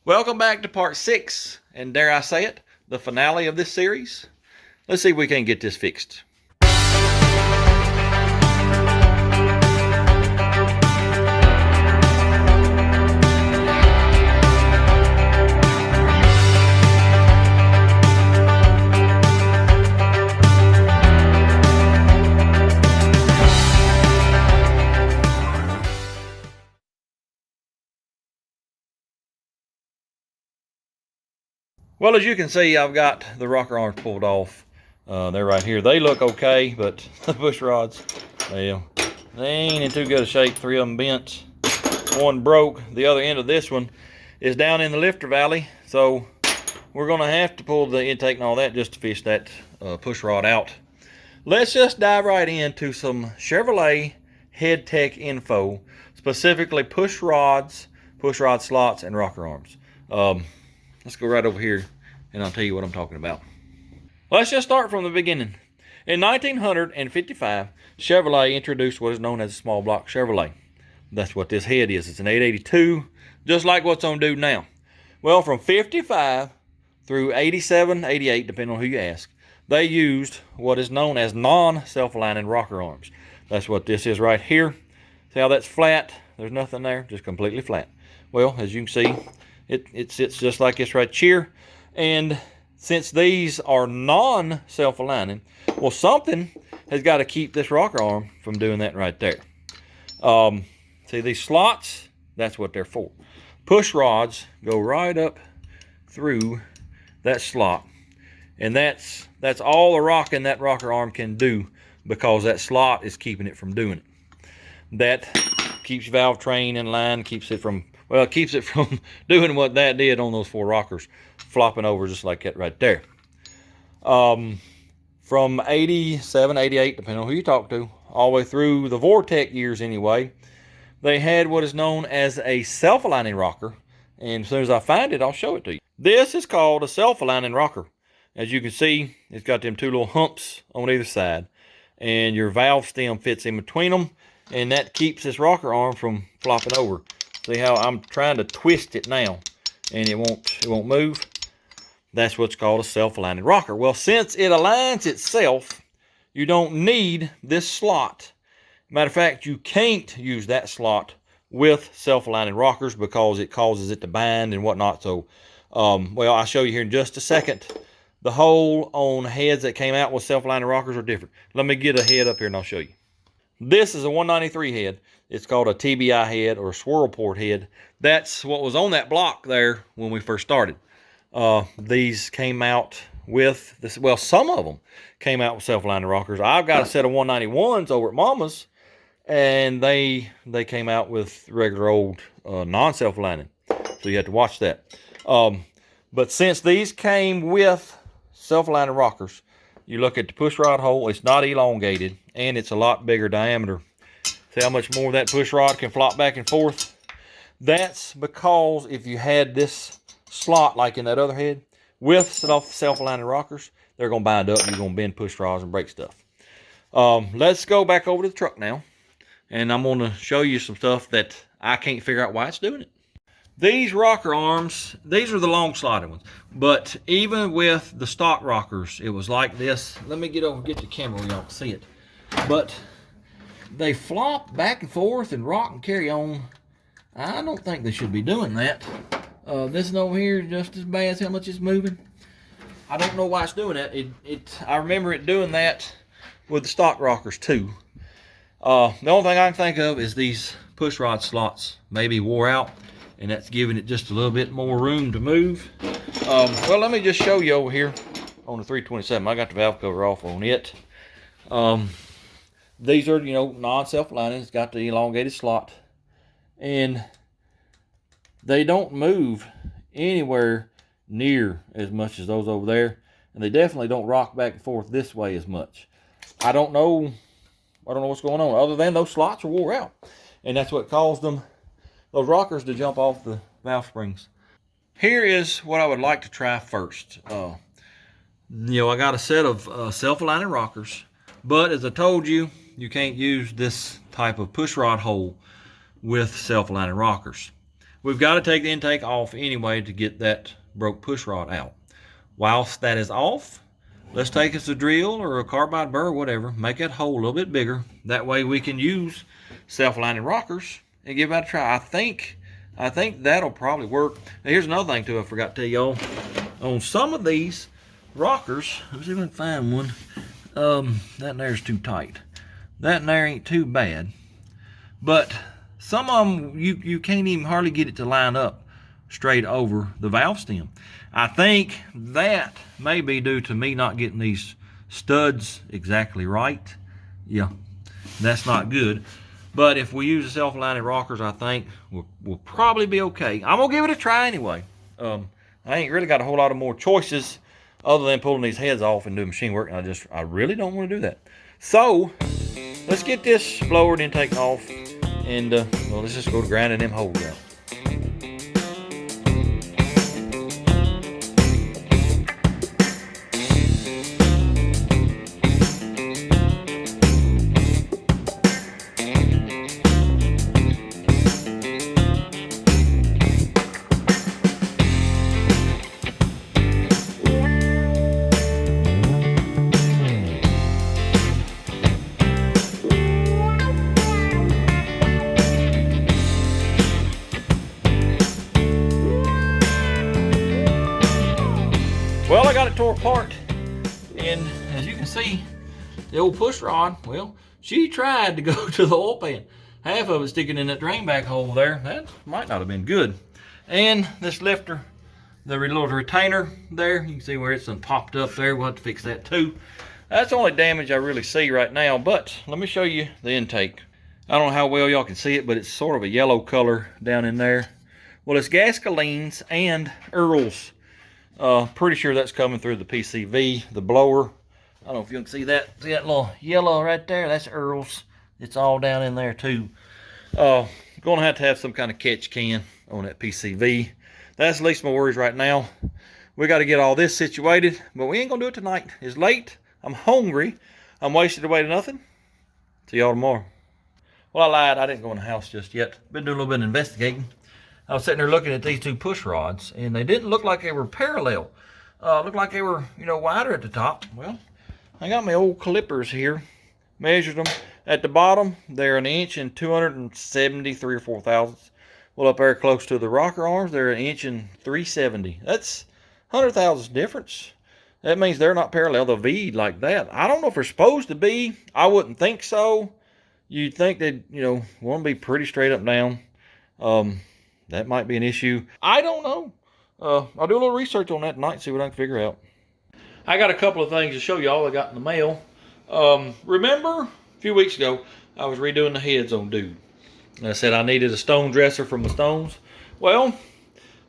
Welcome back to part 6, and dare I say it, the finale of this series. Let's see if we can get this fixed. Well, as you can see, I've got the rocker arms pulled off. They're right here. They look okay, but the push rods, well, they ain't in too good a shape. 3 of them bent. One broke. The other end of this one is down in the lifter valley, so we're going to have to pull the intake and all that just to fish that push rod out. Let's just dive right into some Chevrolet head tech info, specifically push rods, push rod slots, and rocker arms. Let's go right over here and I'll tell you what I'm talking about. Let's just start from the beginning. In 1955, Chevrolet introduced what is known as a small block Chevrolet. That's what this head is. It's an 882, just like what's on dude now. Well, from 55 through 87, 88, depending on who you ask, they used what is known as non-self-aligning rocker arms. That's what this is right here. See how that's flat? There's nothing there, just completely flat. Well, as you can see, it sits just like this right here. And since these are non-self-aligning, well, something has got to keep this rocker arm from doing that right there. See these slots? That's what they're for. Push rods go right up through that slot. And that's all the rocking that rocker arm can do, because that slot is keeping it from doing it. That keeps valve train in line, keeps it from, well, it keeps it from doing what that did on those 4 rockers, flopping over just like that right there. From 87, 88, depending on who you talk to, all the way through the Vortec years anyway, they had what is known as a self-aligning rocker. And as soon as I find it, I'll show it to you. This is called a self-aligning rocker. As you can see, it's got them 2 little humps on either side. And your valve stem fits in between them. And that keeps this rocker arm from flopping over. See how I'm trying to twist it now, and it won't move? That's what's called a self-aligning rocker. Well, since it aligns itself, you don't need this slot. Matter of fact, you can't use that slot with self-aligning rockers because it causes it to bind and whatnot. So, well, I'll show you here in just a second. The hole on heads that came out with self-aligning rockers are different. Let me get a head up here and I'll show you. This is a 193 head. It's called a TBI head or a swirl port head. That's what was on that block there when we first started. These came out with this. Well, some of them came out with self-aligning rockers. I've got a set of 191s over at Mama's, and they came out with regular old non-self-aligning. So you have to watch that. But since these came with self-aligning rockers, you look at the push rod hole, it's not elongated, and it's a lot bigger diameter. See how much more that push rod can flop back and forth? That's because if you had this slot like in that other head with self-aligning rockers, they're going to bind up. You're going to bend push rods and break stuff. Let's go back over to the truck now, and I'm going to show you some stuff that I can't figure out why it's doing it. These rocker arms, these are the long slotted ones, but even with the stock rockers, it was like this. Let me get over and get the camera where y'all can see it. But they flop back and forth and rock and carry on. I don't think they should be doing that. This one over here is just as bad as how much it's moving. I don't know why it's doing that. I remember it doing that with the stock rockers too. The only thing I can think of is these push rod slots maybe wore out, and that's giving it just a little bit more room to move. Well, let me just show you over here on the 327. I got the valve cover off on it. These are, non-self-aligning. It's got the elongated slot, and they don't move anywhere near as much as those over there, and they definitely don't rock back and forth this way as much. I don't know what's going on, other than those slots are wore out, and that's what caused those rockers to jump off the valve springs. Here is what I would like to try first. I got a set of self-aligning rockers, but as I told you, you can't use this type of push rod hole with self-aligning rockers. we've got to take the intake off anyway to get that broke push rod out. Whilst that is off, let's take us a drill or a carbide burr or whatever, make that hole a little bit bigger. That way we can use self-aligning rockers and give that a try. I think that'll probably work. Now, here's another thing too I forgot to tell y'all. On some of these rockers, let me see if I can find one. That there's too tight. That there ain't too bad. But some of them, you can't even hardly get it to line up straight over the valve stem. I think that may be due to me not getting these studs exactly right. Yeah, that's not good. But if we use the self-aligning rockers, I think we'll probably be okay. I'm gonna give it a try anyway. I ain't really got a whole lot of more choices other than pulling these heads off and doing machine work, and I really don't want to do that. So let's get this blower and intake off, and well, let's just go to grinding them holes out. Well, I got it tore apart, and as you can see, the old push rod, well, she tried to go to the oil pan. Half of it sticking in that drain back hole there. That might not have been good. And this lifter, the little retainer there, you can see where it's popped up there. We'll have to fix that too. That's the only damage I really see right now, but let me show you the intake. I don't know how well y'all can see it, but it's sort of a yellow color down in there. Well, it's Gaskelines and Earls. Pretty sure that's coming through the PCV, the blower. I don't know if you can see that. See that little yellow right there? That's Earls. It's all down in there too. Gonna have to have some kind of catch can on that PCV. That's at least my worries right now. We got to get all this situated, but we ain't gonna do it tonight. It's late. I'm hungry. I'm wasted away to nothing. See y'all tomorrow. Well, I lied. I didn't go in the house just yet. Been doing a little bit of investigating. I was sitting there looking at these two push rods, and they didn't look like they were parallel. Looked like they were, wider at the top. Well, I got my old clippers here, measured them. At the bottom, they're 1 inch and 273 or 4 thousandths. Well, up there close to the rocker arms, they're 1 inch and 370. That's 100 thousandths difference. That means they're not parallel. They're V'd like that. I don't know if they're supposed to be. I wouldn't think so. You'd think they'd, want to be pretty straight up and down. That might be an issue. I don't know. I'll do a little research on that tonight, see what I can figure out. I got a couple of things to show y'all I got in the mail. Remember a few weeks ago, I was redoing the heads on Dude. And I said I needed a stone dresser from the Stones. Well,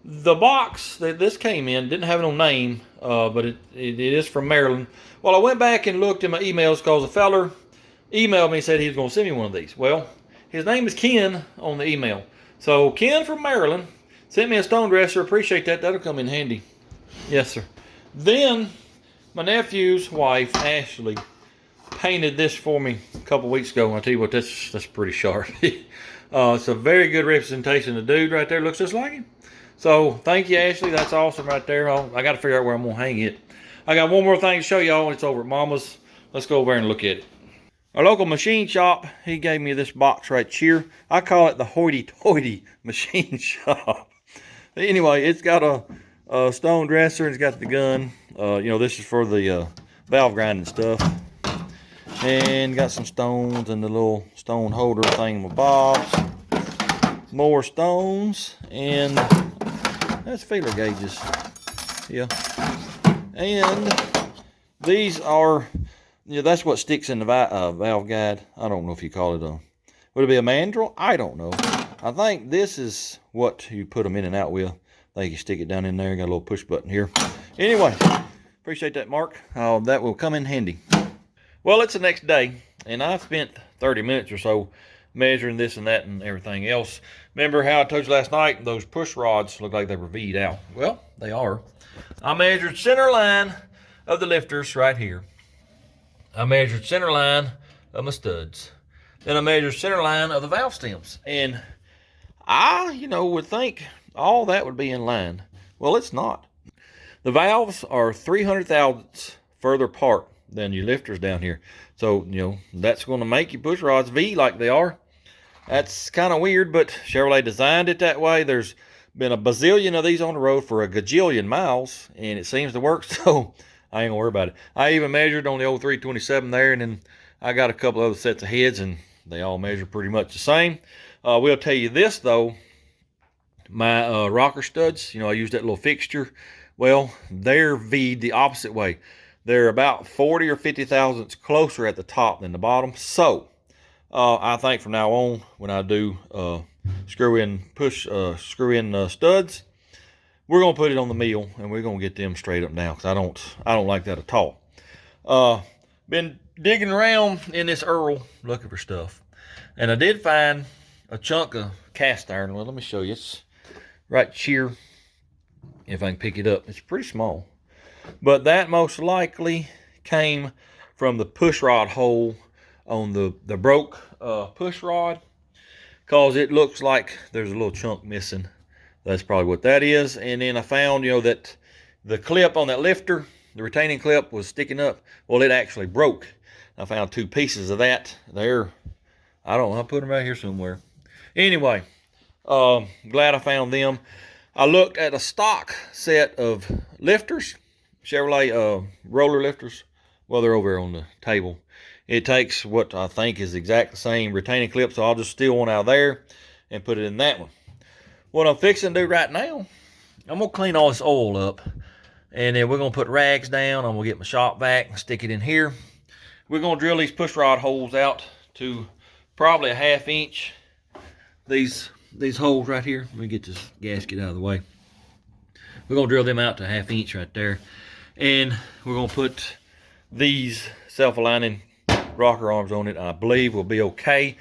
the box that this came in didn't have no name, but it is from Maryland. Well, I went back and looked in my emails because a feller emailed me and said he was going to send me one of these. Well, his name is Ken on the email. So Ken from Maryland sent me a stone dresser. Appreciate that. That'll come in handy. Yes, sir. Then my nephew's wife, Ashley, painted this for me a couple weeks ago. I'll tell you what, that's pretty sharp. It's a very good representation of the Dude right there. Looks just like him. So thank you, Ashley. That's awesome right there. I got to figure out where I'm going to hang it. I got one more thing to show y'all. It's over at Mama's. Let's go over there and look at it. Our local machine shop, he gave me this box right here. I call it the hoity-toity machine shop. Anyway, it's got a stone dresser, and it's got the gun. This is for the valve grinding stuff. And got some stones and the little stone holder thingamabobs. More stones, and that's feeler gauges. Yeah. And these are... that's what sticks in the valve guide. I don't know if you call it would it be a mandrel? I don't know. I think this is what you put them in and out with. I think you stick it down in there. Got a little push button here. Anyway, appreciate that, Mark. That will come in handy. Well, it's the next day, and I've spent 30 minutes or so measuring this and that and everything else. Remember how I told you last night those push rods look like they were V'd out? Well, they are. I measured center line of the lifters right here. I measured center line of my studs. Then I measured center line of the valve stems. And would think all that would be in line. Well, it's not. The valves are 300 thousandths further apart than your lifters down here. So, that's going to make your push rods V like they are. That's kind of weird, but Chevrolet designed it that way. There's been a bazillion of these on the road for a gajillion miles, and it seems to work, so I ain't gonna worry about it. I even measured on the old 327 there, and then I got a couple other sets of heads, and they all measure pretty much the same. We'll tell you this, though. My rocker studs, I used that little fixture. Well, they're V'd the opposite way. They're about 40 or 50 thousandths closer at the top than the bottom. So, I think from now on, when I do screw in studs, we're gonna put it on the mill and we're gonna get them straight up now, because I don't like that at all. Been digging around in this Earl looking for stuff, and I did find a chunk of cast iron. Well, let me show you. It's right here, if I can pick it up. It's pretty small, but that most likely came from the push rod hole on the broke push rod, because it looks like there's a little chunk missing. That's probably what that is. And then I found, that the clip on that lifter, the retaining clip, was sticking up. Well, it actually broke. I found 2 pieces of that there. I don't know, I put them right here somewhere. Anyway, glad I found them. I looked at a stock set of lifters, Chevrolet roller lifters. Well, they're over on the table. It takes what I think is exact the same retaining clip, so I'll just steal one out of there and put it in that one. What I'm fixing to do right now, I'm going to clean all this oil up, and then we're going to put rags down. I'm going to get my shop vac and stick it in here. We're going to drill these push rod holes out to probably a 1/2 inch. These holes right here. Let me get this gasket out of the way. We're going to drill them out to a 1/2 inch right there. And we're going to put these self-aligning rocker arms on it. I believe will be okay.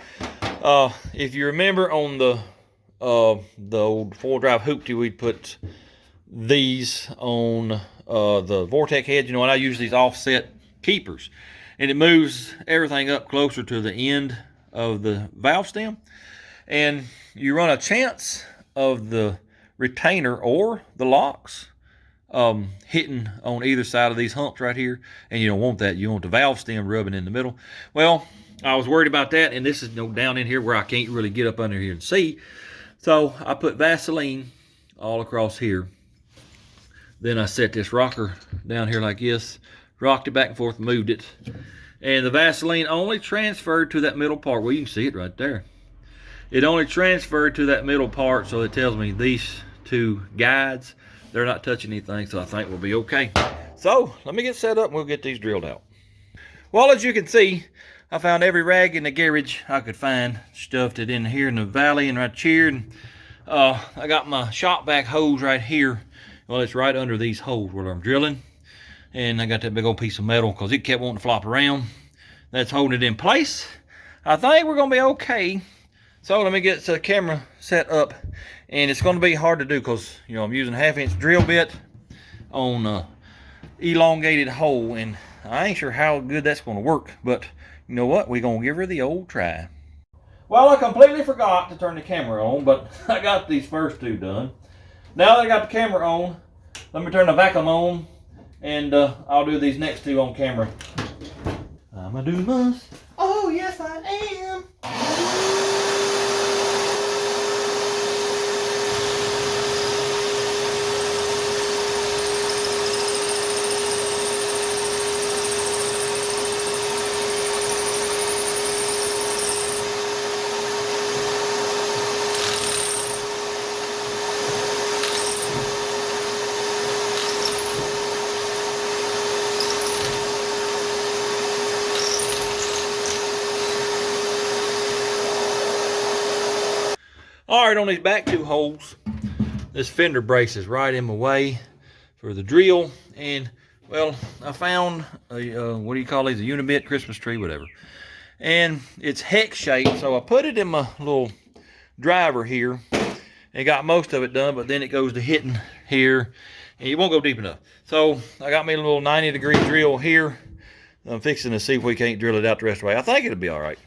If you remember on the old 4-drive hoopty, we'd put these on the Vortec heads, and I use these offset keepers, and it moves everything up closer to the end of the valve stem, and you run a chance of the retainer or the locks hitting on either side of these humps right here, and you don't want that. You want the valve stem rubbing in the middle. Well, I was worried about that, and this is down in here where I can't really get up under here and see. So I put Vaseline all across here. Then I set this rocker down here like this, rocked it back and forth, moved it, and the Vaseline only transferred to that middle part. Well, you can see it right there. It only transferred to that middle part, so it tells me these 2 guides, they're not touching anything, so I think we'll be okay. So let me get set up and we'll get these drilled out. Well, as you can see, I found every rag in the garage I could find, stuffed it in here in the valley and right here. And I got my shop vac hose right here. Well, it's right under these holes where I'm drilling. And I got that big old piece of metal because it kept wanting to flop around. That's holding it in place. I think we're going to be okay. So let me get the camera set up. And it's going to be hard to do because, I'm using a 1/2 inch drill bit on a elongated hole. And I ain't sure how good that's going to work. But you know what? We're going to give her the old try. Well, I completely forgot to turn the camera on, but I got these first 2 done. Now that I got the camera on, let me turn the vacuum on, and I'll do these next 2 on camera. I'm a do-muss. Oh, yes, I am. All right, on these back 2 holes, this fender brace is right in my way for the drill. And, well, I found a, what do you call these, a unibit, Christmas tree, whatever. And it's hex shaped, so I put it in my little driver here. And got most of it done, but then it goes to hitting here, and it won't go deep enough. So I got me a little 90-degree drill here. I'm fixing to see if we can't drill it out the rest of the way. I think it'll be all right.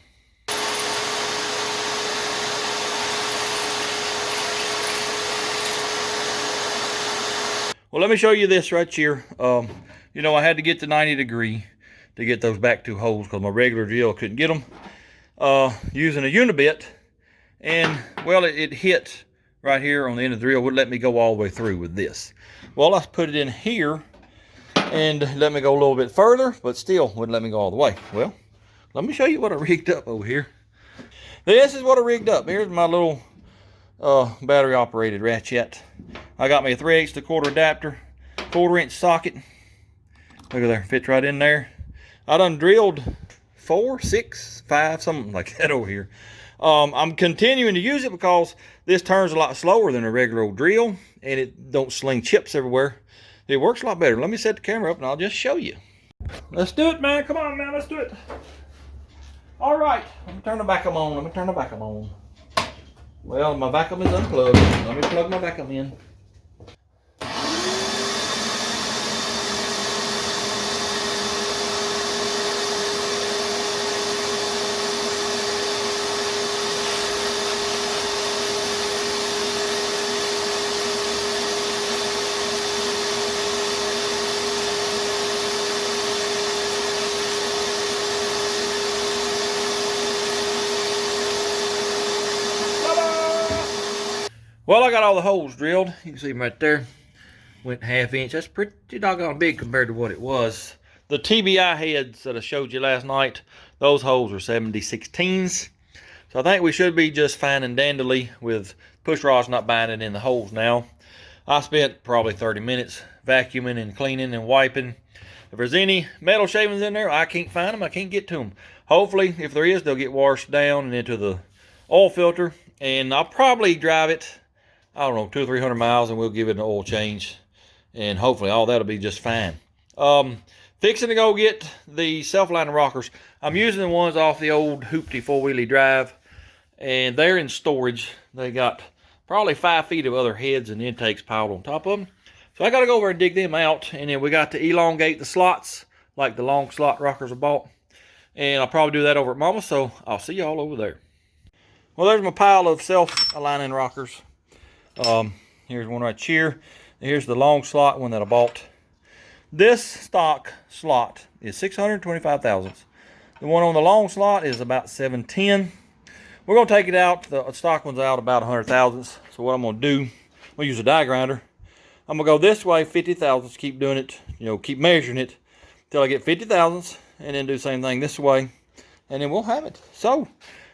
Well, let me show you this right here. You know, I had to get to 90 degree to get those back two holes because my regular drill couldn't get them. Using a unibit, and well, it hit right here on the end of the drill. Wouldn't let me go all the way through with this. Well, I put it in here and let me go a little bit further, but still wouldn't let me go all the way. Well, let me show you what I rigged up over here. This is what I rigged up. Here's my little battery operated ratchet. I got me a 3/8 to quarter adapter, 1/4-inch socket. Look at there, fits right in there. I done drilled 4, 6, 5, something like that over here. I'm continuing to use it because this turns a lot slower than a regular old drill, and it don't sling chips everywhere. It works a lot better. Let me set the camera up and I'll just show you. Let's do it, man. Come on, man. Let's do it. All right. Let me turn the vacuum on. Let me turn the vacuum on. Well, my vacuum is unplugged. Let me plug my vacuum in. Well, I got all the holes drilled. You can see them right there. Went 1/2 inch. That's pretty doggone big compared to what it was. The TBI heads that I showed you last night, those holes are 70/16s. So I think we should be just fine and dandly with push rods not binding in the holes now. I spent probably 30 minutes vacuuming and cleaning and wiping. If there's any metal shavings in there, I can't find them. I can't get to them. Hopefully, if there is, they'll get washed down and into the oil filter. And I'll probably drive it, I don't know, 200 or 300 miles, and we'll give it an oil change. And hopefully all that'll be just fine. Fixing to go get the self-aligning rockers. I'm using the ones off the old Hoopty 4-wheelie drive, and they're in storage. They got probably 5 feet of other heads and intakes piled on top of them. So I got to go over and dig them out, and then we got to elongate the slots like the long slot rockers I bought. And I'll probably do that over at Mama's, so I'll see y'all over there. Well, there's my pile of self-aligning rockers. Here's one right here. Here's the long slot one that I bought. This stock slot is 625 thousandths. The one on the long slot is about 710. We're going to take it out. The stock one's out about 100 thousandths. So what I'm going to do, I'm going to use a die grinder. I'm going to go this way 50 thousandths. Keep doing it, you know, keep measuring it until I get 50 thousandths, and then do the same thing this way, and then we'll have it. So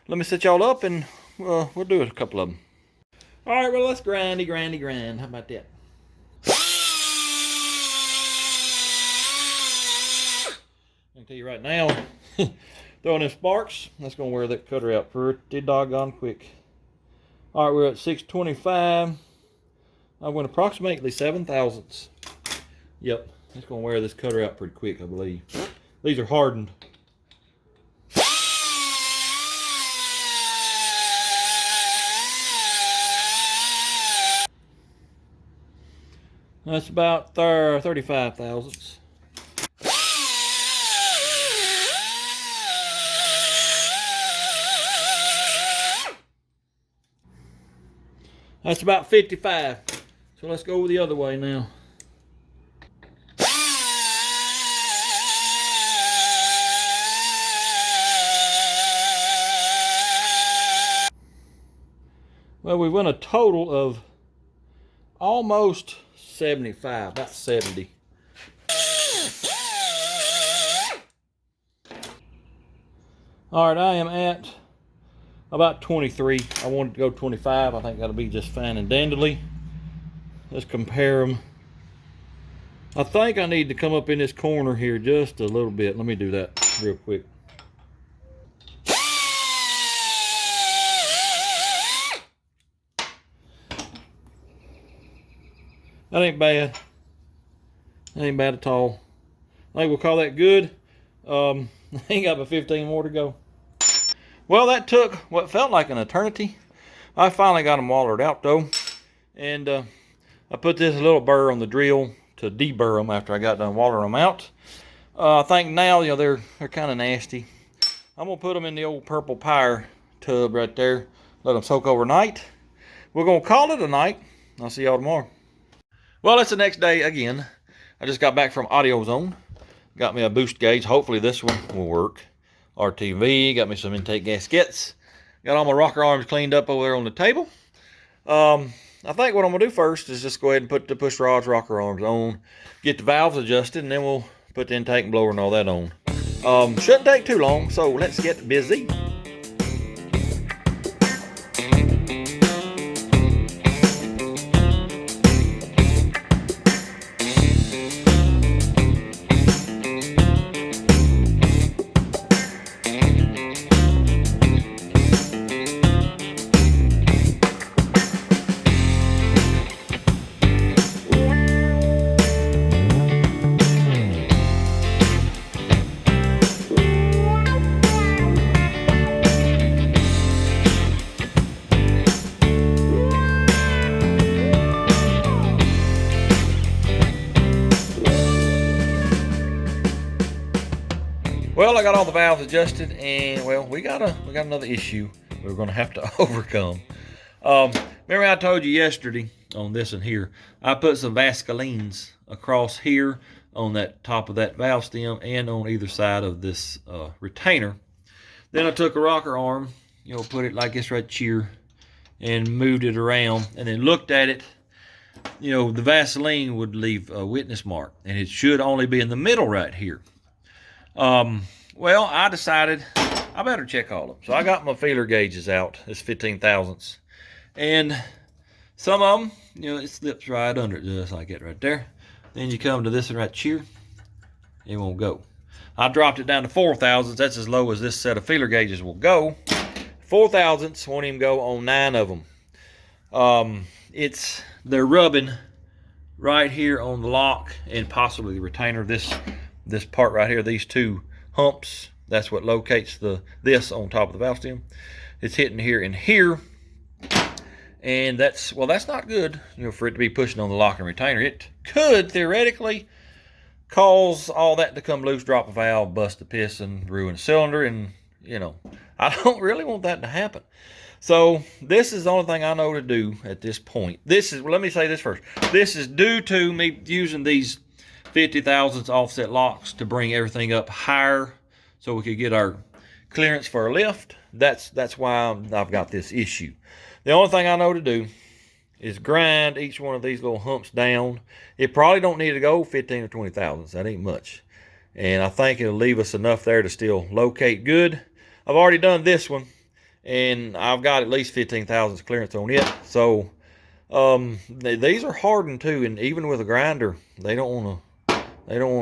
let me set y'all up, and we'll do a couple of them. All right, well, let's grind. How about that? I can tell you right now, throwing in sparks, that's going to wear that cutter out pretty doggone quick. All right, we're at 625. I went approximately 7 thousandths. Yep, it's going to wear this cutter out pretty quick, I believe. These are hardened. That's about 35 thousandths. That's about 55. So let's go the other way now. Well, we went a total of almost 75, about 70. All right, I am at about 23. I wanted to go 25. I think that'll be just fine and dandly. Let's compare them. I think I need to come up in this corner here just a little bit. Let me do that real quick. That ain't bad. That ain't bad at all. I think we'll call that good. I ain't got but 15 more to go. Well, that took what felt like an eternity. I finally got them wallered out though. And I put this little burr on the drill to deburr them after I got done wallering them out. I think now, you know, they're kind of nasty. I'm gonna put them in the old purple pyre tub right there. Let them soak overnight. We're gonna call it a night. I'll see y'all tomorrow. Well, it's the next day again. I just got back from AudioZone. Got me a boost gauge. Hopefully this one will work. RTV. Got me some intake gaskets. Got all my rocker arms cleaned up over there on the table. I think what I'm going to do first is just go ahead and put the push rods, rocker arms on. Get the valves adjusted, and then we'll put the intake and blower and all that on. Shouldn't take too long, so let's get busy. Well, I got all the valves adjusted, and well, we got another issue we're going to have to overcome. Remember I told you yesterday on this one here, I put some Vaselines across here on that top of that valve stem and on either side of this retainer. Then I took a rocker arm, put it like this right here, and moved it around, and then looked at it. The Vaseline would leave a witness mark, and it should only be in the middle right here. Well, I decided I better check all of them. So I got my feeler gauges out. It's 15 thousandths. And some of them, it slips right under it, just like it right there. Then you come to this one right here, it won't go. I dropped it down to 4 thousandths. That's as low as this set of feeler gauges will go. 4 thousandths won't even go on 9 of them. They're rubbing right here on the lock and possibly the retainer. This part right here, these two humps, that's what locates this on top of the valve stem. It's hitting here and here, and that's not good, for it to be pushing on the lock and retainer. It could theoretically cause all that to come loose, drop a valve, bust the piston, ruin a cylinder, and I don't really want that to happen. So this is the only thing I know to do at this point. Let me say this first. This is due to me using these 50 thousandths offset locks to bring everything up higher so we could get our clearance for our lift. That's why I've got this issue. The only thing I know to do is grind each one of these little humps down. It probably don't need to go 15 or 20 thousandths. That ain't much. And I think it'll leave us enough there to still locate good. I've already done this one, and I've got at least 15 thousandths clearance on it. So these are hardened too, and even with a grinder, they don't want to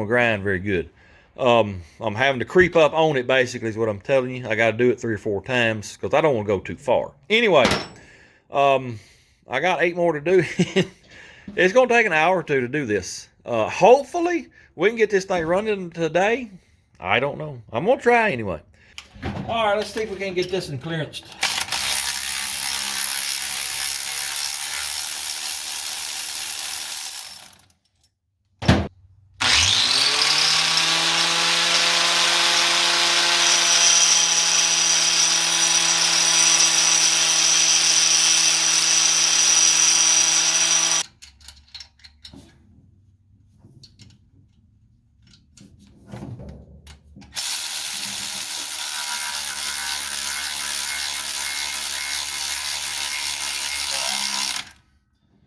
grind very good. I'm having to creep up on it, basically, is what I'm telling you. I got to do it 3 or 4 times because I don't want to go too far. Anyway, I got 8 more to do. It's going to take an hour or 2 to do this. Hopefully, we can get this thing running today. I don't know. I'm going to try anyway. All right, let's see if we can get this in clearance.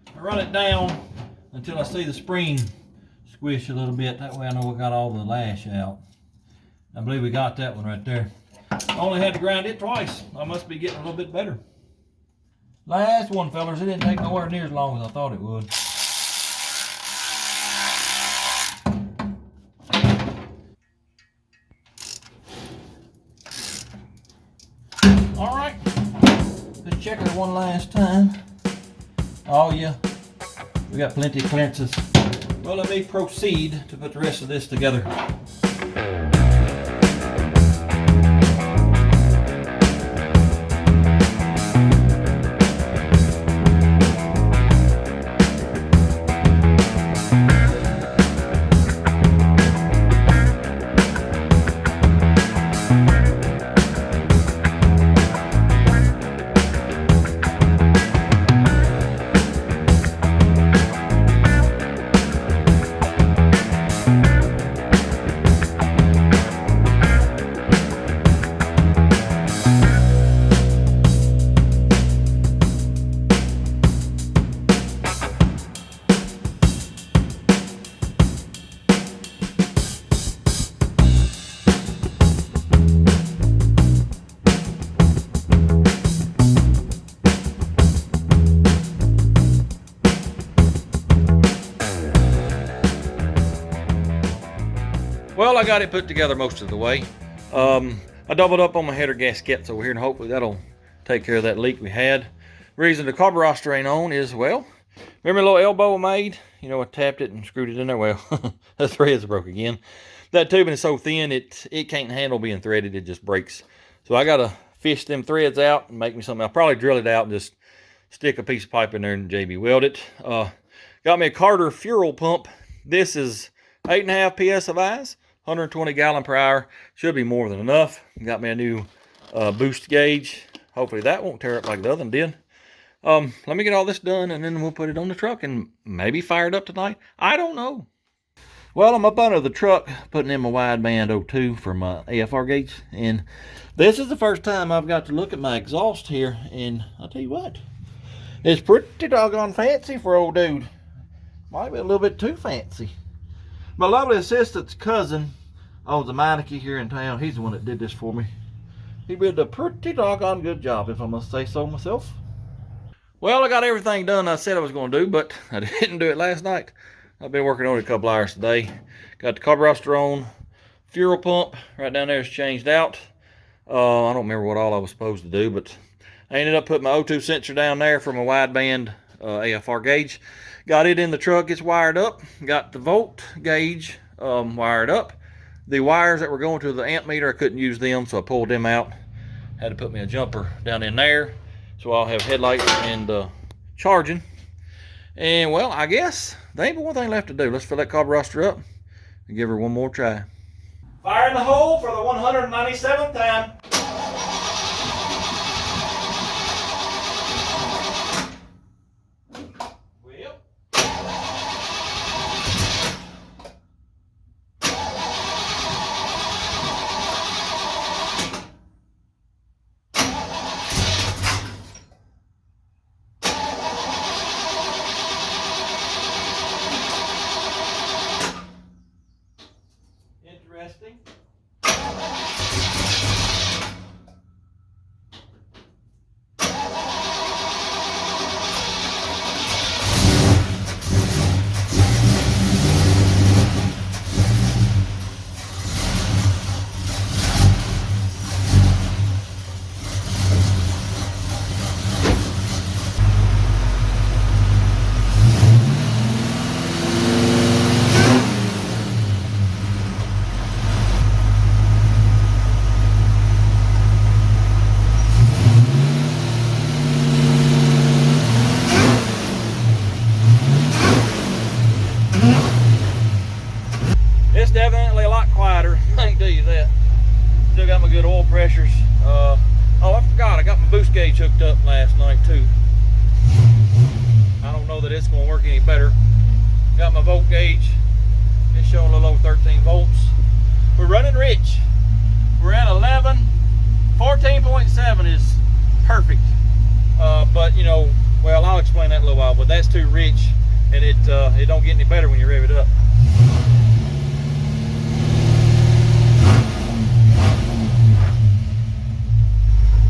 I run it down until I see the spring squish a little bit. That way I know we got all the lash out. I believe we got that one right there. I only had to grind it twice. I must be getting a little bit better. Last one, fellas, it didn't take nowhere near as long as I thought it would. All right, let's check her one last time. Oh yeah, we got plenty of clearances. Well, let me proceed to put the rest of this together. Well, I got it put together most of the way. I doubled up on my header gaskets over here, and hopefully that'll take care of that leak we had. Reason the carburetor ain't on is, well, remember the little elbow I made? You know, I tapped it and screwed it in there. Well, the threads broke again. That tubing is so thin, it can't handle being threaded. It just breaks. So I got to fish them threads out and make me something. I'll probably drill it out and just stick a piece of pipe in there and JB weld it. Got me a Carter fuel pump. This is 8.5 psi, 120 gallon per hour. Should be more than enough. Got me a new boost gauge. Hopefully that won't tear up like the other one did. Let me get all this done, and then we'll put it on the truck and maybe fire it up tonight. I don't know. Well, I'm up under the truck putting in my wideband 02 for my AFR gauge, and this is the first time I've got to look at my exhaust here, and I'll tell you what, it's pretty doggone fancy for old dude. Might be a little bit too fancy. My lovely assistant's cousin owns a Meineke here in town. He's the one that did this for me. He did a pretty doggone good job, if I must say so myself. Well, I got everything done I said I was going to do, but I didn't do it last night. I've been working on it a couple hours today. Got the carburetor on. Fuel pump right down there is changed out. I don't remember what all I was supposed to do, but I ended up putting my O2 sensor down there for my wideband AFR gauge. Got it in the truck. It's wired up. Got the volt gauge wired up. The wires that were going to the amp meter, I couldn't use them, so I pulled them out. Had to put me a jumper down in there, so I'll have headlights and charging. And well, I guess there ain't but one thing left to do. Let's fill that carburetor up and give her one more try. Fire in the hole for the 197th time. Interesting. It's definitely a lot quieter, I can tell you that. Still got my good oil pressures. Oh, I forgot, I got my boost gauge hooked up last night too. I don't know that it's going to work any better. Got my volt gauge, it's showing a little over 13 volts. We're running rich. We're at 11. 14.7 is perfect. But you know, well, I'll explain that in a little while, but that's too rich, and it don't get any better when you rev it up.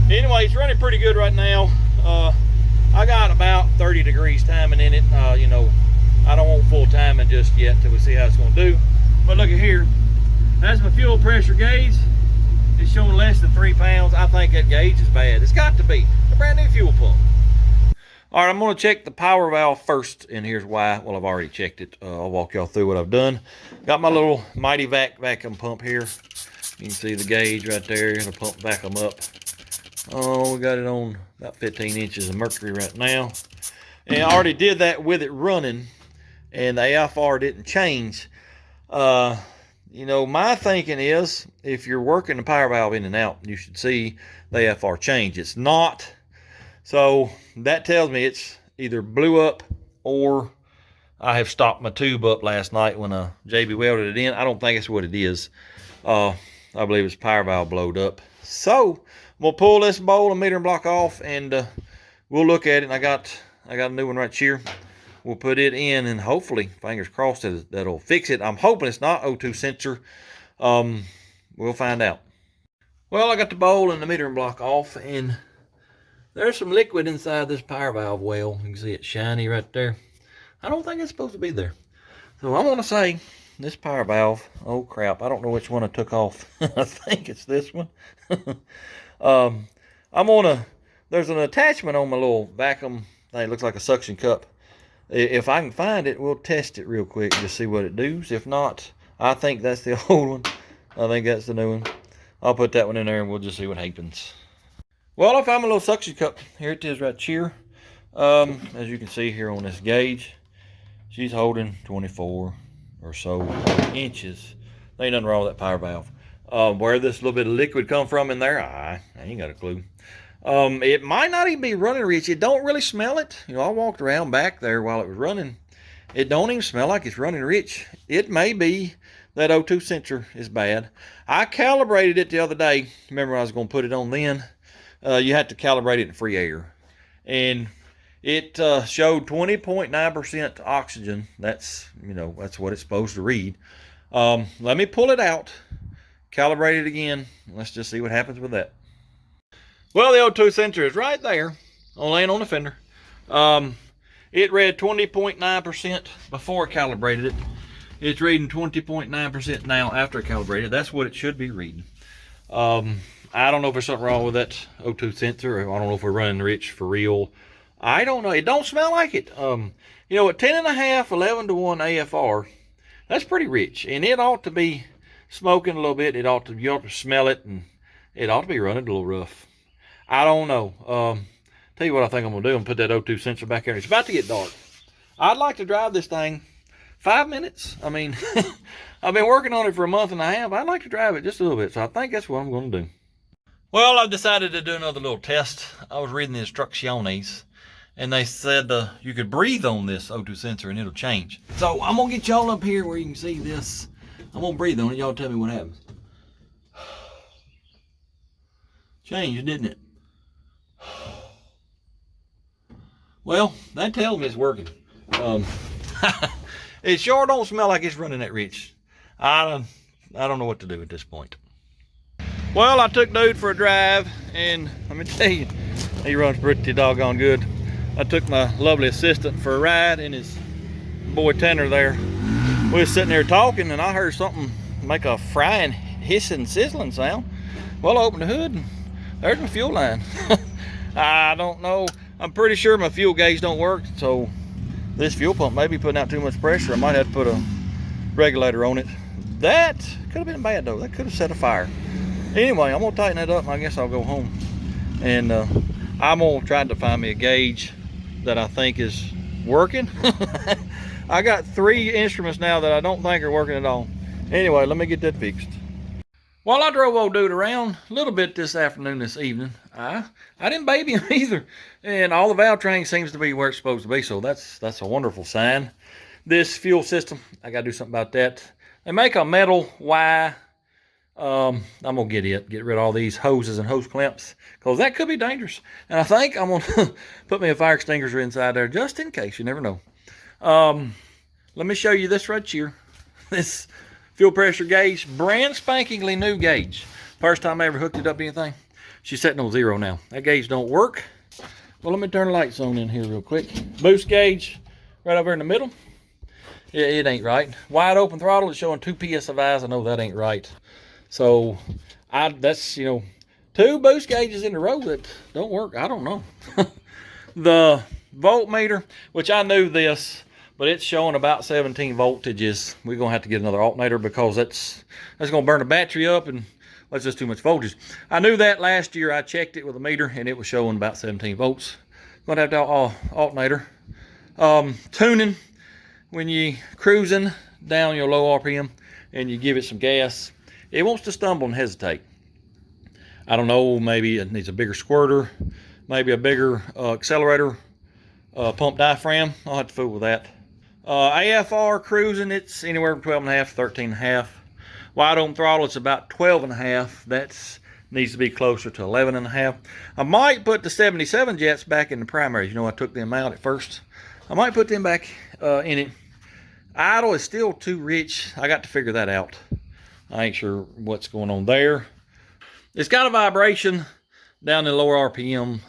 Anyway, it's running pretty good right now. I got about 30 degrees timing in it. You know, I don't want full timing just yet till we see how it's going to do. But look at here. That's my fuel pressure gauge. It's showing less than 3 pounds. I think that gauge is bad. It's got to be. It's a brand new fuel pump. All right, I'm going to check the power valve first, and here's why. Well, I've already checked it. I'll walk y'all through what I've done. Got my little Mighty Vac vacuum pump here. You can see the gauge right there. It'll pump vacuum up. Oh, we got it on about 15 inches of mercury right now. And I already did that with it running, and the AFR didn't change. You know, my thinking is if you're working the power valve in and out, you should see the AFR change. It's not. So that tells me it's either blew up or I have stopped my tube up last night when JB welded it in. I don't think it's what it is. I believe it's power valve blowed up. So we'll pull this bowl and meter block off, and we'll look at it. And I got a new one right here. We'll put it in, and hopefully, fingers crossed, that'll fix it. I'm hoping it's not O2 sensor. We'll find out. Well, I got the bowl and the metering block off, and there's some liquid inside this power valve well. You can see it shiny right there. I don't think it's supposed to be there. So I'm going to say this power valve. Oh crap, I don't know which one I took off. I think it's this one. I'm there's an attachment on my little vacuum thing. It looks like a suction cup. If I can find it, we'll test it real quick to see what it does. If not, I think that's the old one. I think that's the new one. I'll put that one in there and we'll just see what happens. Well, I found my little suction cup. Here it is right here. As you can see here on this gauge, she's holding 24 or so inches. There ain't nothing wrong with that power valve. Where this little bit of liquid come from in there, I ain't got a clue. It might not even be running rich. It don't really smell it. You know, I walked around back there while it was running. It don't even smell like it's running rich. It may be that O2 sensor is bad. I calibrated it the other day. Remember I was going to put it on then. You had to calibrate it in free air. And it showed 20.9% oxygen. That's, you know, that's what it's supposed to read. Let me pull it out, calibrate it again. Let's just see what happens with that. Well, the O2 sensor is right there, laying on the fender. It read 20.9% before I calibrated it. It's reading 20.9% now after I calibrated. That's what it should be reading. I don't know if there's something wrong with that O2 sensor. I don't know if we're running rich for real. I don't know. It don't smell like it. You know, at 10.5, 11 to 1 AFR, that's pretty rich. And it ought to be smoking a little bit. You ought to smell it, and it ought to be running a little rough. I don't know. Tell you what I think I'm going to do. I'm going to put that O2 sensor back there. It's about to get dark. I'd like to drive this thing 5 minutes. I mean, I've been working on it for a month and a half. I'd like to drive it just a little bit. So I think that's what I'm going to do. Well, I've decided to do another little test. I was reading the instructions, and they said you could breathe on this O2 sensor and it'll change. So I'm going to get y'all up here where you can see this. I'm going to breathe on it. Y'all tell me what happens. Changed, didn't it? Well, that tells me it's working. It sure don't smell like it's running that rich. I don't know what to do at this point. Well, I took dude for a drive, and let me tell you, he runs pretty doggone good. I took my lovely assistant for a ride, and his boy Tanner there. We was sitting there talking, and I heard something make a frying, hissing, sizzling sound. Well, I opened the hood, and there's my fuel line. I don't know. I'm pretty sure my fuel gauge don't work, so this fuel pump may be putting out too much pressure. I might have to put a regulator on it. That could have been bad, though. That could have set a fire. Anyway, I'm going to tighten that up, and I guess I'll go home. And I'm going to try to find me a gauge that I think is working. I got 3 instruments now that I don't think are working at all. Anyway, let me get that fixed. Well, I drove old dude around a little bit this evening. I didn't baby him either. And all the valve train seems to be where it's supposed to be, so that's a wonderful sign. This fuel system, I got to do something about that. They make a metal Y. I'm going to get rid of all these hoses and hose clamps, because that could be dangerous. And I think I'm going to put me a fire extinguisher inside there just in case. You never know. Let me show you this right here. This fuel pressure gauge, brand spankingly new gauge. First time I ever hooked it up to anything. She's setting on 0 now. That gauge don't work. Well, let me turn the lights on in here real quick. Boost gauge right over in the middle. It ain't right. Wide open throttle is showing 2 PSIs. I know that ain't right. So that's, you know, 2 boost gauges in a row that don't work. I don't know. The voltmeter, which I knew this, but it's showing about 17 voltages. We're gonna have to get another alternator, because that's gonna burn the battery up, and that's just too much voltage. I knew that last year. I checked it with a meter, and it was showing about 17 volts. Gonna have to alternator. Tuning, when you cruising down your low RPM and you give it some gas, it wants to stumble and hesitate. I don't know, maybe it needs a bigger squirter, maybe a bigger accelerator, pump diaphragm. I'll have to fool with that. AFR cruising, it's anywhere from 12.5 to 13.5. Wide open throttle, it's about 12.5. That needs to be closer to 11.5. I might put the 77 jets back in the primary. You know, I took them out at first. I might put them back in it. Idle is still too rich. I got to figure that out. I ain't sure what's going on there. It's got a vibration down in lower RPM.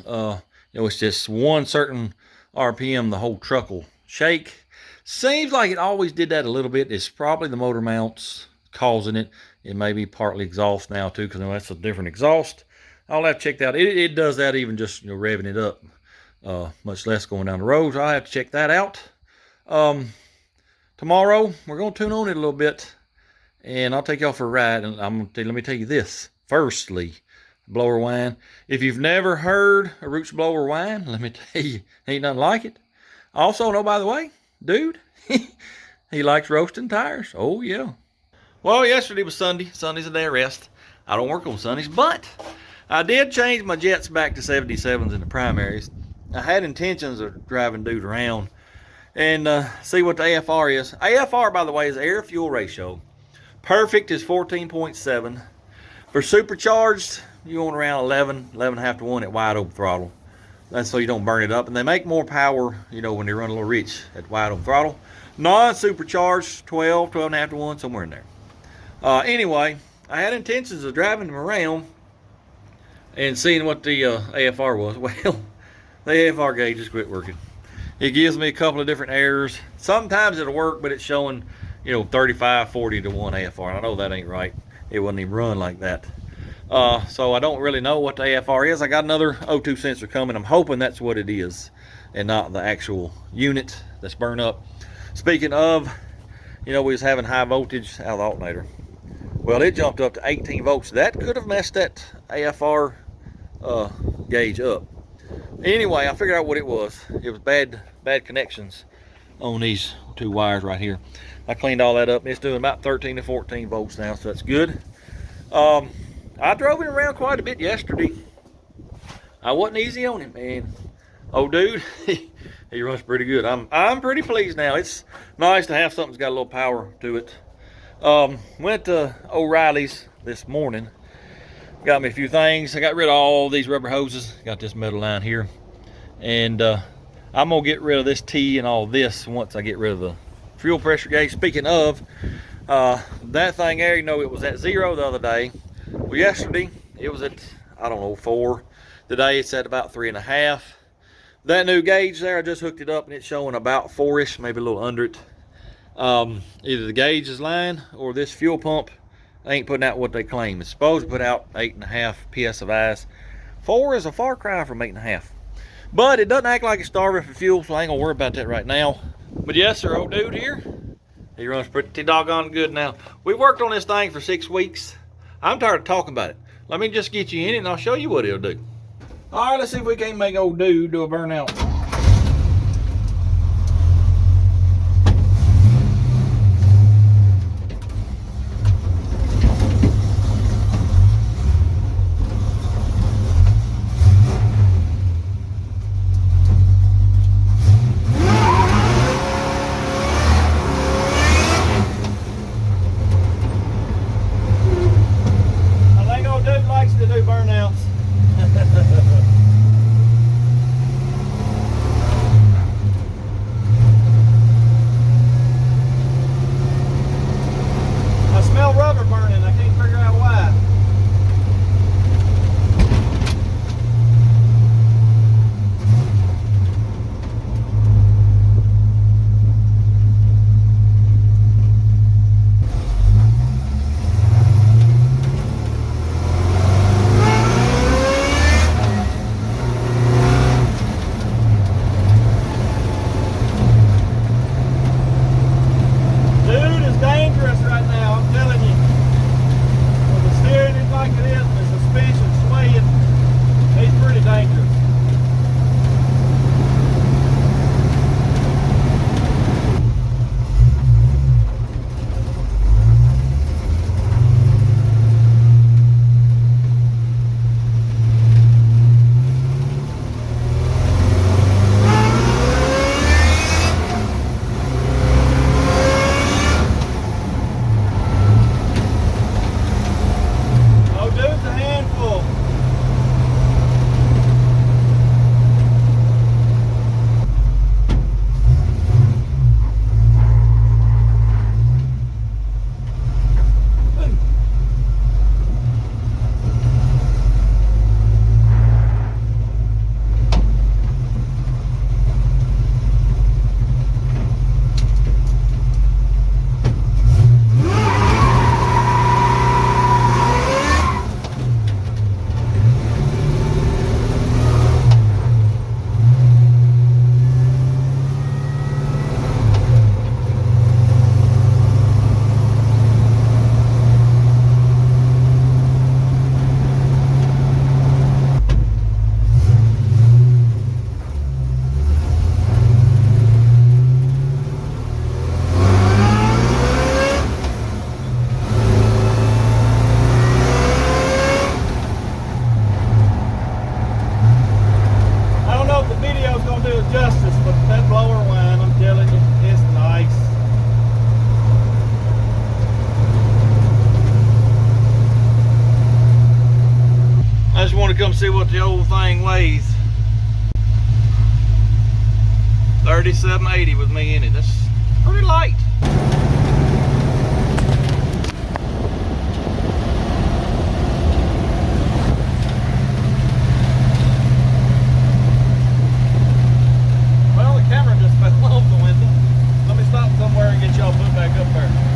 You know, it's just one certain RPM, the whole truck will shake. Seems like it always did that a little bit. It's probably the motor mounts causing it. It may be partly exhaust now too, because that's a different exhaust. I'll have to check that out. It does that even just revving it up, much less going down the road. So I'll have to check that out. Tomorrow we're gonna tune on it a little bit, and I'll take y'all for a ride. And let me tell you this. Firstly, blower whine. If you've never heard a Roots blower whine, let me tell you, ain't nothing like it. Also, no, by the way, dude, he likes roasting tires. Oh yeah. Well, yesterday was Sunday. Sunday's a day of rest. I don't work on Sundays, but I did change my Jets back to 77s in the primaries. I had intentions of driving dude around and see what the AFR is. AFR, by the way, is air fuel ratio. Perfect is 14.7. For supercharged, you want around 11.5 to 1 at wide open throttle. That's so you don't burn it up. And they make more power, when they run a little rich at wide open throttle. Non-supercharged, 12.5 to 1, somewhere in there. Anyway, I had intentions of driving them around and seeing what the AFR was. Well, the AFR gauge just quit working. It gives me a couple of different errors. Sometimes it'll work, but it's showing, 35, 40 to 1 AFR. And I know that ain't right. It wouldn't even run like that. So I don't really know what the AFR is. I got another O2 sensor coming. I'm hoping that's what it is and not the actual unit that's burned up. Speaking of, we was having high voltage out of the alternator. Well, it jumped up to 18 volts. That could have messed that AFR gauge up. Anyway, I figured out what it was. It was bad connections on these two wires right here. I cleaned all that up. It's doing about 13 to 14 volts now, so that's good. I drove it around quite a bit yesterday. I wasn't easy on him, man. Oh, dude, he runs pretty good. I'm pretty pleased now. It's nice to have something that's got a little power to it. Went to O'Reilly's this morning. Got me a few things. I got rid of all these rubber hoses. Got this metal line here. And I'm going to get rid of this T and all this once I get rid of the fuel pressure gauge. Speaking of, that thing there, it was at 0 the other day. Well, yesterday, it was at, 4. Today, it's at about 3.5. That new gauge there, I just hooked it up, and it's showing about 4-ish, maybe a little under it. Either the gauge is lying or this fuel pump ain't putting out what they claim. It's supposed to put out 8.5 PSI. 4 is a far cry from 8.5. But it doesn't act like it's starving for fuel, so I ain't gonna worry about that right now. But yes, sir, old dude here, he runs pretty doggone good now. We worked on this thing for 6 weeks. I'm tired of talking about it. Let me just get you in it and I'll show you what it'll do. All right, let's see if we can't make old dude do a burnout. see what the old thing weighs. 3780 with me in it. That's pretty light. Well, the camera just fell off the window. Let me stop somewhere and get y'all put back up there.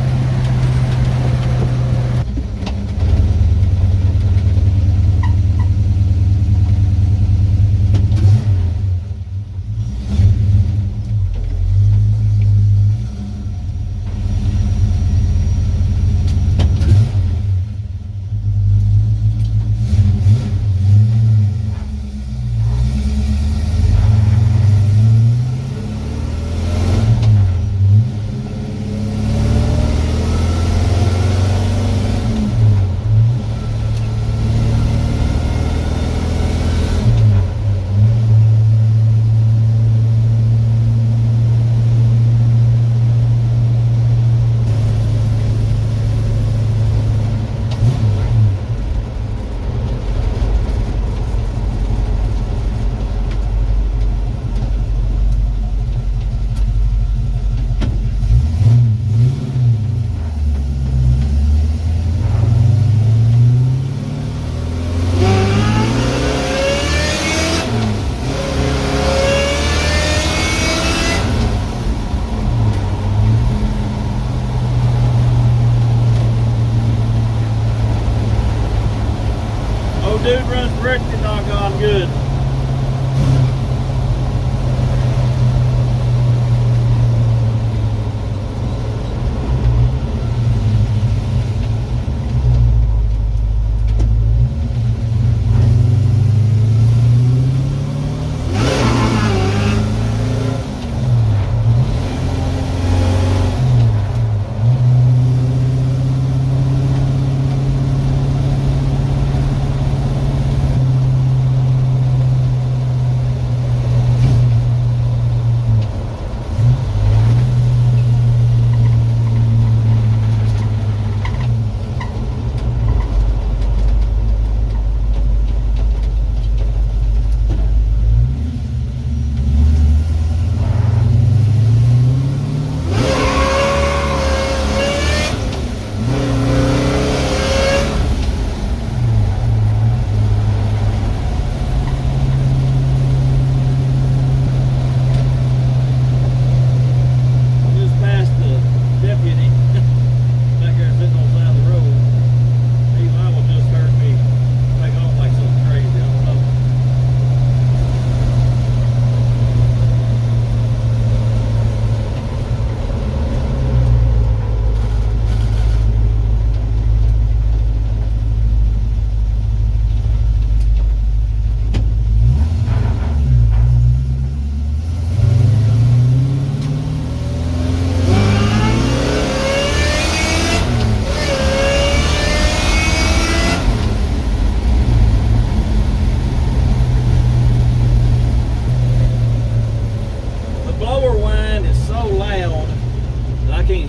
Dude runs pretty doggone good.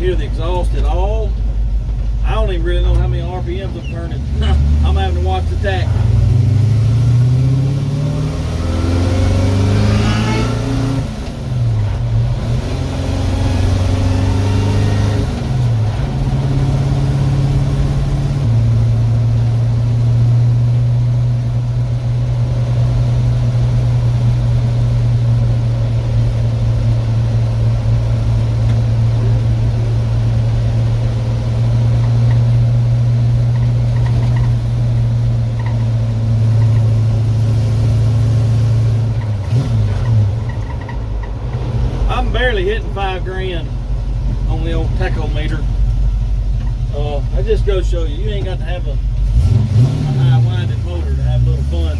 Exhaust at all. I don't even really know how many RPMs I'm turning. I'm having to watch the tach. Barely hitting 5 grand on the old tachometer. That just goes to show you, you ain't got to have a high winded motor to have a little fun.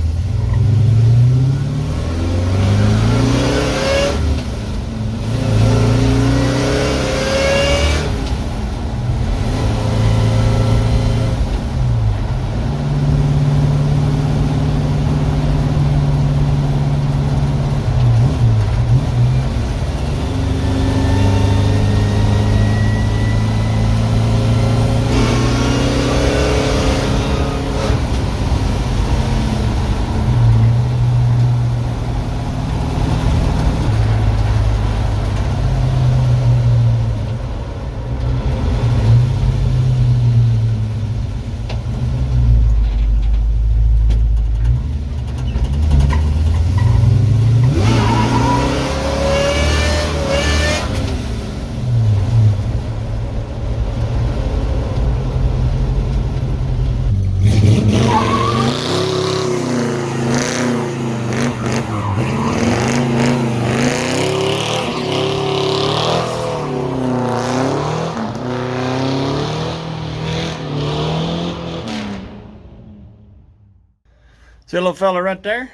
See a little fella right there?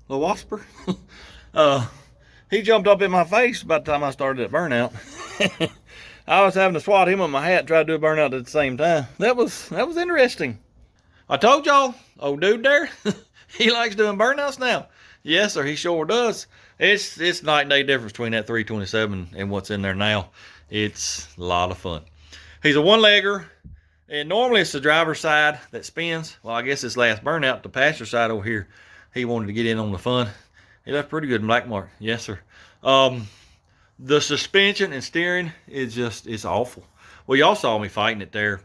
Little wasper? He jumped up in my face about the time I started that burnout. I was having to swat him on my hat and try to do a burnout at the same time. That was interesting. I told y'all, old dude there, he likes doing burnouts now. Yes, sir, he sure does. It's night and day difference between that 327 and what's in there now. It's a lot of fun. He's a one-legger, and normally it's the driver's side that spins. Well, I guess this last burnout, the passenger side over here, he wanted to get in on the fun. He left pretty good in black mark. Yes, sir. The suspension and steering is it's awful. Well, y'all saw me fighting it there.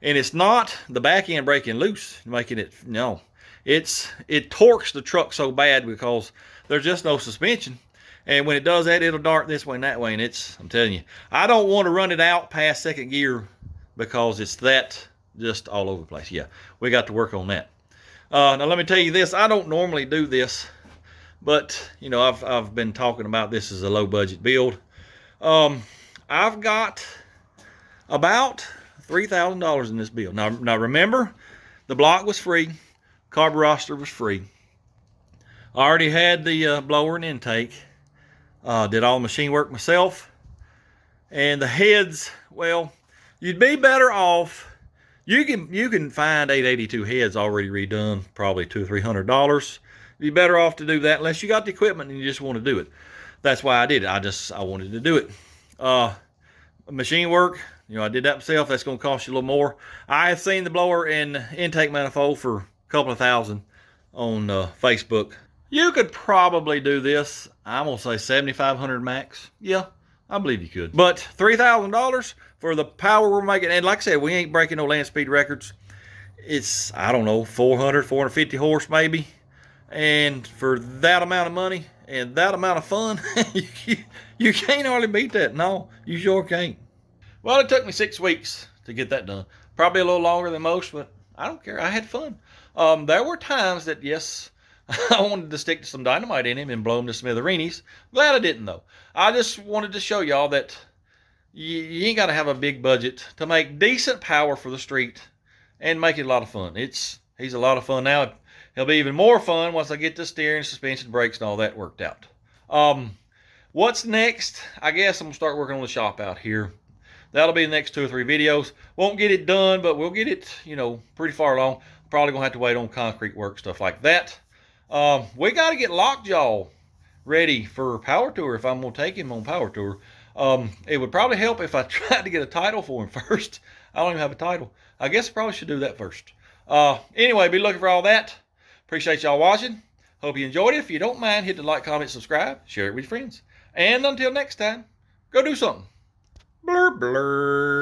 And it's not the back end breaking loose, making it, no. It torques the truck so bad because there's just no suspension. And when it does that, it'll dart this way and that way. And I'm telling you, I don't want to run it out past second gear because it's that just all over the place. Yeah, we got to work on that. Now, let me tell you this. I don't normally do this, but, you know, I've been talking about this as a low-budget build. I've got about $3,000 in this build. Now remember, the block was free. Carburetor was free. I already had the blower and intake. Did all the machine work myself. And the heads, well, you'd be better off. You can find 882 heads already redone, probably $200 or $300. You'd be better off to do that unless you got the equipment and you just want to do it. That's why I did it. I wanted to do it. Machine work, you know, I did that myself. That's going to cost you a little more. I have seen the blower and intake manifold for a couple of $1,000 on Facebook. You could probably do this. I'm going to say $7,500 max. Yeah, I believe you could. But $3,000 for the power we're making. And like I said, we ain't breaking no land speed records. It's, I don't know, 400, 450 horse maybe. And for that amount of money and that amount of fun, you can't hardly beat that. No, you sure can't. Well, it took me 6 weeks to get that done. Probably a little longer than most, but I don't care. I had fun. There were times that, yes, I wanted to stick some dynamite in him and blow him to smithereens. Glad I didn't, though. I just wanted to show y'all that you ain't got to have a big budget to make decent power for the street and make it a lot of fun. He's a lot of fun now. It'll be even more fun once I get the steering, suspension, brakes, and all that worked out. What's next? I guess I'm going to start working on the shop out here. That'll be the next 2 or 3 videos. Won't get it done, but we'll get it, you know, pretty far along. Probably going to have to wait on concrete work, stuff like that. We got to get Lockjaw ready for Power Tour if I'm going to take him on Power Tour. It would probably help if I tried to get a title for him first. I don't even have a title. I guess I probably should do that first. Anyway, be looking for all that. Appreciate y'all watching. Hope you enjoyed it. If you don't mind, hit the like, comment, subscribe, share it with your friends. And until next time, go do something. Blur, blur.